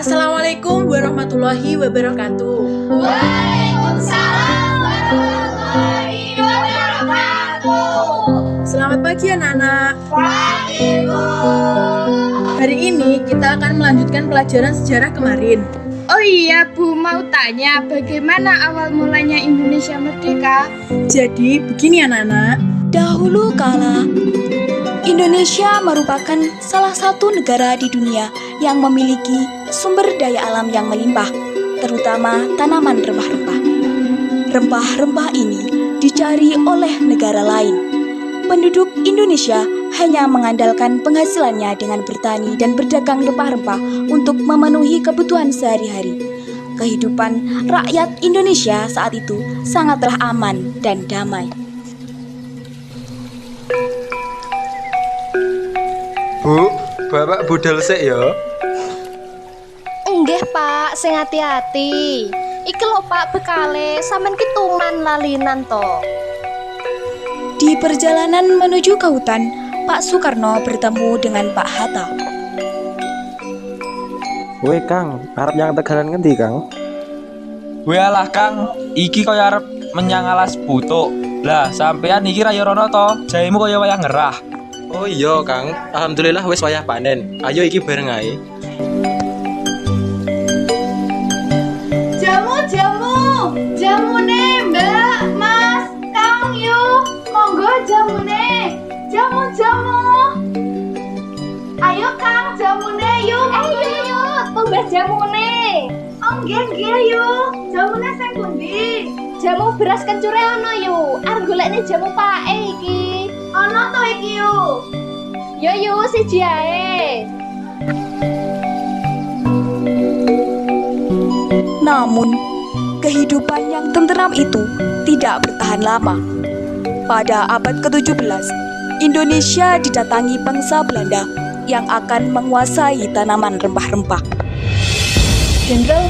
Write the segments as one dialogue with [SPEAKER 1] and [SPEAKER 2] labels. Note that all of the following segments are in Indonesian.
[SPEAKER 1] Assalamualaikum warahmatullahi wabarakatuh.
[SPEAKER 2] Waalaikumsalam warahmatullahi wabarakatuh.
[SPEAKER 1] Selamat pagi anak-anak.
[SPEAKER 2] Pagi, Bu.
[SPEAKER 1] Hari ini kita akan melanjutkan pelajaran sejarah kemarin.
[SPEAKER 3] Oh iya Bu, mau tanya bagaimana awal mulanya Indonesia merdeka?
[SPEAKER 1] Jadi begini anak-anak.
[SPEAKER 4] Dahulu kala, Indonesia merupakan salah satu negara di dunia yang memiliki sumber daya alam yang melimpah, terutama tanaman rempah-rempah. Rempah-rempah ini dicari oleh negara lain. Penduduk Indonesia hanya mengandalkan penghasilannya dengan bertani dan berdagang rempah-rempah untuk memenuhi kebutuhan sehari-hari. Kehidupan rakyat Indonesia saat itu sangatlah aman dan damai.
[SPEAKER 5] Bu, bapak budal sik ya.
[SPEAKER 6] Nggih Pak, sing hati-hati. Iki lho Pak bekale, sampean ki tuman lalinan to.
[SPEAKER 4] Di perjalanan menuju ke hutan, Pak Soekarno bertemu dengan Pak Hatta.
[SPEAKER 7] Weh Kang, arep nyang Tegalan ngendi Kang?
[SPEAKER 8] Weh alah Kang, iki kaya arep menyang alas butuk. Lah, sampean iki ra yo rono to, jaimu kaya wayah ngerah.
[SPEAKER 5] Oh iya Kang, alhamdulillah wis wayah panen. Ayo iki bareng ae.
[SPEAKER 3] Jamune Mbak, Mas, Kang yuk, monggo jamune. Jamu. Ayo Kang, jamune yuk.
[SPEAKER 6] Ayo, tumbas jamune.
[SPEAKER 3] Oh nggih yuk. Jamune sing pundi?
[SPEAKER 6] Jamu beras kencure ono yuk. Arep golekne jamu pae iki.
[SPEAKER 3] Ono to iki yuk.
[SPEAKER 6] Yo siji ae.
[SPEAKER 4] Namun, kehidupan yang tenteram itu tidak bertahan lama. Pada abad ke-17, Indonesia didatangi bangsa Belanda yang akan menguasai tanaman rempah-rempah.
[SPEAKER 9] Jenderal,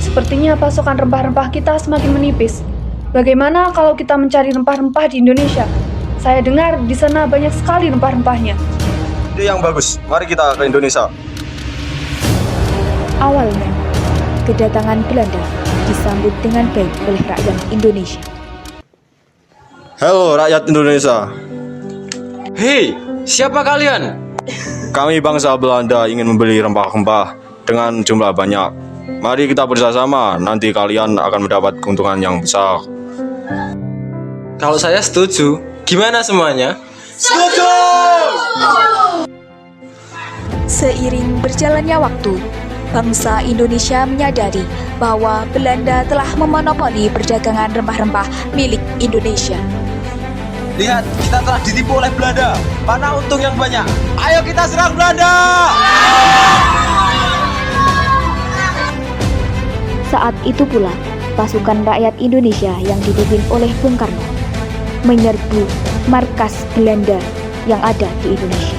[SPEAKER 9] sepertinya pasokan rempah-rempah kita semakin menipis. Bagaimana kalau kita mencari rempah-rempah di Indonesia? Saya dengar di sana banyak sekali rempah-rempahnya.
[SPEAKER 5] Ide yang bagus. Mari kita ke Indonesia.
[SPEAKER 9] Awalnya, kedatangan Belanda disambut dengan baik oleh rakyat Indonesia.
[SPEAKER 5] Halo rakyat Indonesia. Hei, siapa kalian? Kami bangsa Belanda ingin membeli rempah-rempah dengan jumlah banyak. Mari kita bersama, nanti kalian akan mendapat keuntungan yang besar. Kalau saya setuju. Gimana semuanya? Setuju!
[SPEAKER 4] Seiring berjalannya waktu, bangsa Indonesia menyadari bahwa Belanda telah memonopoli perdagangan rempah-rempah milik Indonesia.
[SPEAKER 8] Lihat, kita telah ditipu oleh Belanda. Mana untung yang banyak? Ayo kita serang Belanda!
[SPEAKER 9] Saat itu pula, pasukan rakyat Indonesia yang dipimpin oleh Bung Karno menyerbu markas Belanda yang ada di Indonesia.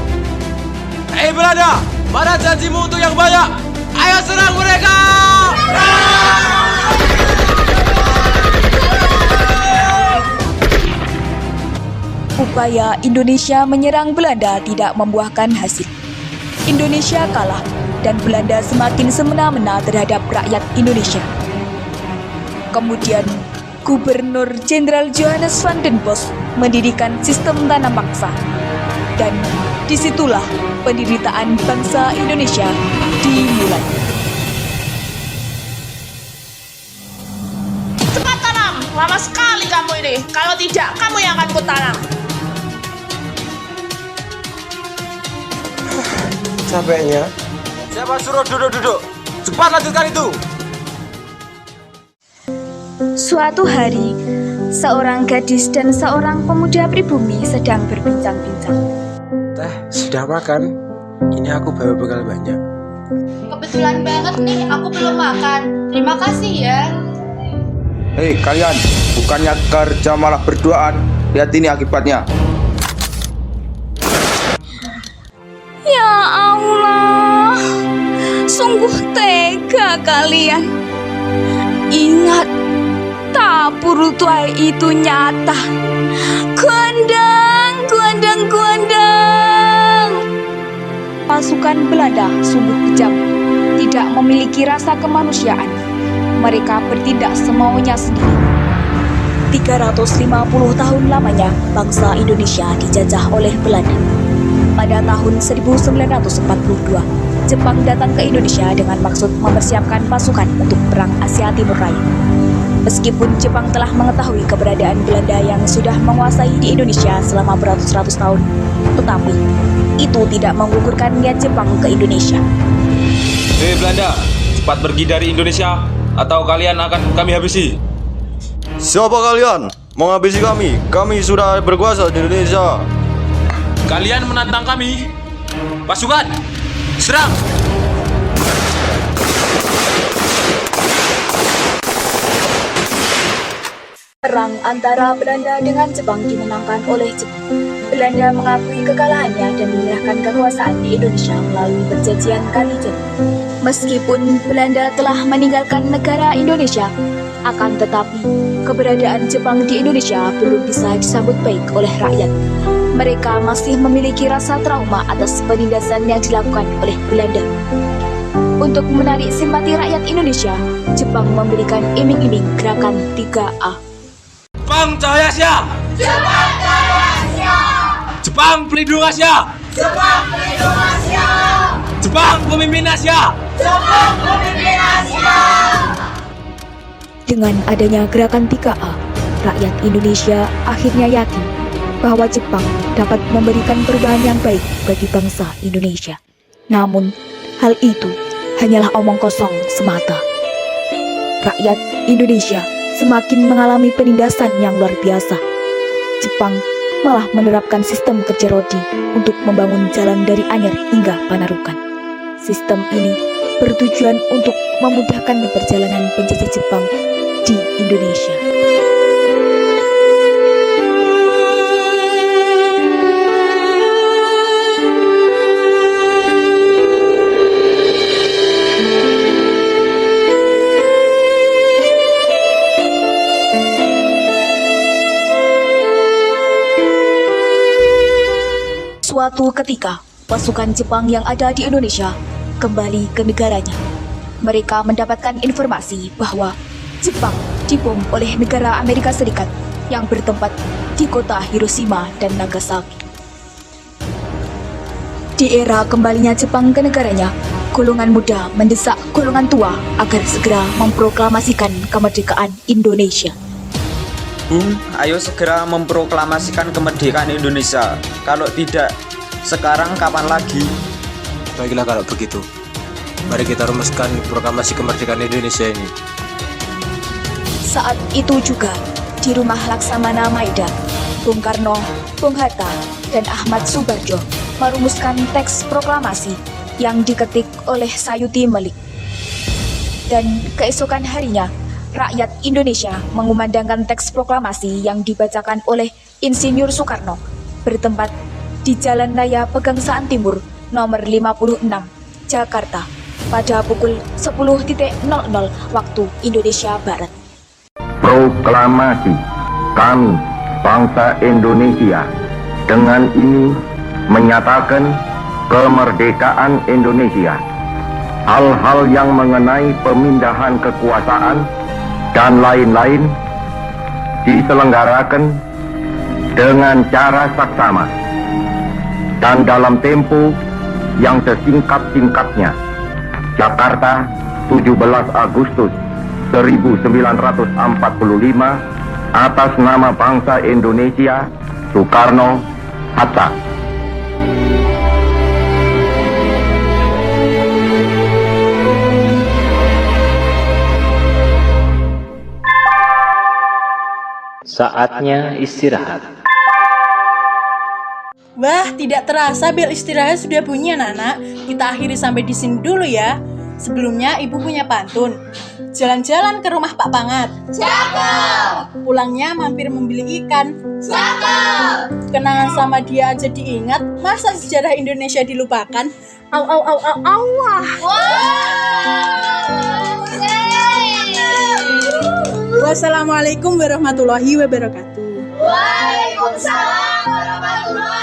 [SPEAKER 8] Belanda, mana janjimu untuk yang banyak? Ayo serang mereka!
[SPEAKER 4] Upaya Indonesia menyerang Belanda tidak membuahkan hasil. Indonesia kalah dan Belanda semakin semena-mena terhadap rakyat Indonesia. Kemudian, Gubernur Jenderal Johannes van den Bosch mendirikan sistem tanam paksa. Dan disitulah penderitaan bangsa Indonesia dimulai.
[SPEAKER 2] Cepat tanam. Lama sekali kamu ini. Kalau tidak, kamu yang akan kutanam.
[SPEAKER 7] Capeknya.
[SPEAKER 8] Siapa suruh duduk-duduk? Cepat lanjutkan itu!
[SPEAKER 3] Suatu hari, seorang gadis dan seorang pemuda pribumi sedang berbincang-bincang.
[SPEAKER 7] Teh, sudah makan? Ini aku bawa bekal banyak.
[SPEAKER 2] Kebetulan banget nih, aku belum makan. Terima kasih ya.
[SPEAKER 10] Hei kalian, bukannya kerja malah berduaan. Lihat ini akibatnya.
[SPEAKER 4] Ya Allah, sungguh tega kalian. Ingat, tapur tuai itu nyata. Gondang. Pasukan Belanda sungguh kejam.
[SPEAKER 3] tidak memiliki rasa kemanusiaan. Mereka bertindak semaunya sendiri.
[SPEAKER 4] 350 tahun lamanya bangsa Indonesia dijajah oleh Belanda. Pada tahun 1942, Jepang datang ke Indonesia dengan maksud mempersiapkan pasukan untuk Perang Asia Timur Raya. Meskipun Jepang telah mengetahui keberadaan Belanda yang sudah menguasai di Indonesia selama beratus-ratus tahun, tetapi itu tidak menggugurkan niat Jepang ke Indonesia.
[SPEAKER 8] Hei Belanda, cepat pergi dari Indonesia atau kalian akan kami habisi.
[SPEAKER 5] Siapa kalian? Mau habisi kami? Kami sudah berkuasa di Indonesia.
[SPEAKER 8] Kalian menantang kami? Pasukan, serang!
[SPEAKER 4] Perang antara Belanda dengan Jepang dimenangkan oleh Jepang. Belanda mengakui kekalahannya dan menyerahkan kekuasaan di Indonesia melalui perjanjian Kalijodo. Meskipun Belanda telah meninggalkan negara Indonesia, akan tetapi keberadaan Jepang di Indonesia belum bisa disambut baik oleh rakyat. Mereka masih memiliki rasa trauma atas penindasan yang dilakukan oleh Belanda. Untuk menarik simpati rakyat Indonesia, Jepang memberikan iming-iming gerakan 3A.
[SPEAKER 8] Jepang Cahaya Asia!
[SPEAKER 2] Jepang Cahaya Asia!
[SPEAKER 8] Jepang Pelindung Asia!
[SPEAKER 2] Jepang Pelindung Asia!
[SPEAKER 8] Jepang Pemimpin Asia!
[SPEAKER 2] Jepang Pemimpin Asia!
[SPEAKER 4] Dengan adanya gerakan 3A, rakyat Indonesia akhirnya yakin bahwa Jepang dapat memberikan perubahan yang baik bagi bangsa Indonesia. Namun, hal itu hanyalah omong kosong semata. Rakyat Indonesia semakin mengalami penindasan yang luar biasa. Jepang malah menerapkan sistem kerja rodi untuk membangun jalan dari Anyer hingga Panarukan. Sistem ini bertujuan untuk memudahkan perjalanan penjajah Jepang di Indonesia. Suatu ketika, pasukan Jepang yang ada di Indonesia kembali ke negaranya. Mereka mendapatkan informasi bahwa Jepang dibom oleh negara Amerika Serikat yang bertempat di kota Hiroshima dan Nagasaki. Di era kembalinya Jepang ke negaranya, golongan muda mendesak golongan tua agar segera memproklamasikan kemerdekaan Indonesia.
[SPEAKER 11] Ayo segera memproklamasikan kemerdekaan Indonesia. Kalau tidak, sekarang kapan lagi?
[SPEAKER 7] Baiklah kalau begitu. Mari kita rumuskan proklamasi kemerdekaan Indonesia ini.
[SPEAKER 4] Saat itu juga, di rumah Laksamana Maeda, Bung Karno, Bung Hatta, dan Ahmad Subarjo merumuskan teks proklamasi yang diketik oleh Sayuti Melik. Dan keesokan harinya, rakyat Indonesia mengumandangkan teks proklamasi yang dibacakan oleh Insinyur Soekarno bertempat di Jalan Raya Pegangsaan Timur nomor 56, Jakarta pada pukul 10.00 waktu Indonesia Barat.
[SPEAKER 12] Proklamasi kami, bangsa Indonesia, dengan ini menyatakan kemerdekaan Indonesia. Hal-hal yang mengenai pemindahan kekuasaan dan lain-lain diselenggarakan dengan cara saksama dan dalam tempo yang sesingkat-singkatnya. Jakarta, 17 Agustus 1945, atas nama bangsa Indonesia, Soekarno, Hatta.
[SPEAKER 13] Saatnya istirahat.
[SPEAKER 1] Wah, tidak terasa bel istirahat sudah bunyi anak-anak. Kita akhiri sampai di sini dulu ya. Sebelumnya ibu punya pantun. Jalan-jalan ke rumah Pak Pangat.
[SPEAKER 2] Cakep.
[SPEAKER 1] Pulangnya mampir membeli ikan.
[SPEAKER 2] Cakep.
[SPEAKER 1] Kenangan sama dia aja diingat. Masa sejarah Indonesia dilupakan? Au au au au au. Wassalamualaikum warahmatullahi wabarakatuh.
[SPEAKER 2] Waalaikumsalam warahmatullahi